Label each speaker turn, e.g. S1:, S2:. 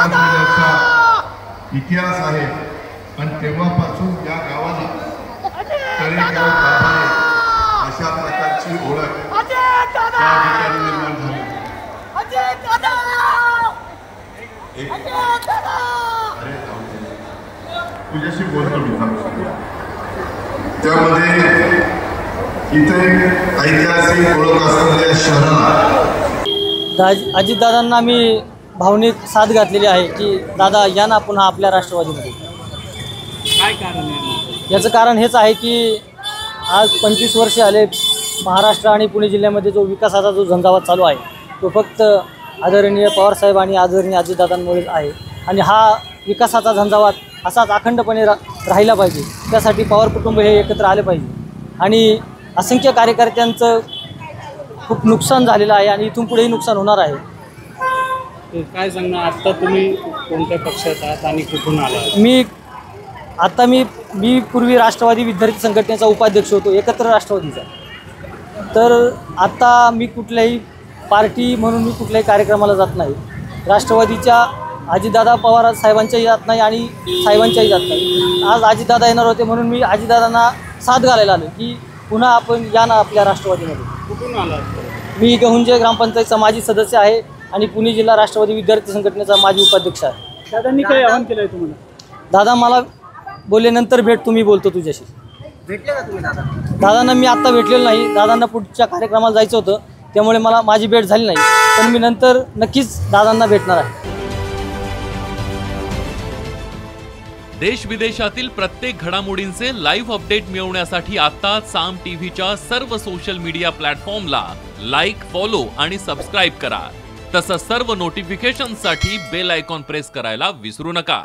S1: काम केल्याचा इतिहास आहे आणि तेव्हापासून या गावाला तळेगाव गाभारे अशा प्रकारची ओळख त्या ठिकाणी निर्माण झाली। तुझ्याशी बोलतो मी त्यामध्ये इथे ऐतिहासिक ओळख असलेल्या शहराला
S2: अजितदादांना मी भावनिक साथ घातलेली आहे की दादा या ना पुन्हा आपल्या राष्ट्रवादीमध्ये।
S3: काय कारण आहे?
S2: याचं कारण हेच आहे की आज 25 वर्षे आले महाराष्ट्र आणि पुणे जिल्ह्यामध्ये जो विकासाचा जो झंझावात चालू आहे तो फक्त आदरणीय पवारसाहेब आणि आदरणीय अजितदादांमुळेच आहे आणि हा विकासाचा झंझावात असाच अखंडपणे राहिला पाहिजे। त्यासाठी पवार कुटुंब हे एकत्र आले पाहिजे आणि असंख्य कार्यकर्त्यांचं खूप नुकसान झालेलं आहे आणि इथून पुढेही नुकसान होणार आहे।
S3: काय सांगणार आता तुम्ही कोणत्या पक्षात आहात आणि कुठून आलात?
S2: मी पूर्वी राष्ट्रवादी विद्यार्थी संघटनेचा उपाध्यक्ष होतो, एकत्र राष्ट्रवादीचा। तर आता मी कुठल्याही पार्टी म्हणून मी कुठल्याही कार्यक्रमाला जात नाही। राष्ट्रवादीच्या अजितदादा पवार साहेबांच्याही जात नाही आणि साहेबांच्याही जात नाही। आज अजितदादा येणार होते म्हणून मी अजितदादांना साथ घालायला आलो की पुन्हा आपण या ना आपल्या राष्ट्रवादीमध्ये।
S3: कुठून आलात?
S2: मी गहुंजे ग्रामपंचायतचा माजी सदस्य आहे आणि पुणे जिल्हा राष्ट्रवादी विद्यार्थी संघटनेचा माजी उपाध्यक्ष आहे।
S3: दादांनी काय आवाहन केलं आहे तुम्हाला?
S2: दादा मला बोलले नंतर भेट, तुम्ही बोलतो तुझ्याशी।
S3: भेटले का तुम्ही
S2: दादांना मी आत्ता भेटलेलो नाही, दादांना पुढच्या कार्यक्रमाला जायचं होतं त्यामुळे मला माझी भेट झाली नाही, पण मी नंतर नक्कीच दादांना भेटणार आहे।
S4: देश विदेशातील प्रत्येक घडामोडींचे लाईव्ह अपडेट मिळवण्यासाठी आता साम टीव्हीच्या सर्व सोशल मीडिया प्लॅटफॉर्मला लाईक, फॉलो आणि सबस्क्राईब करा। तसंच सर्व नोटिफिकेशनसाठी बेल आयकॉन प्रेस करायला विसरू नका।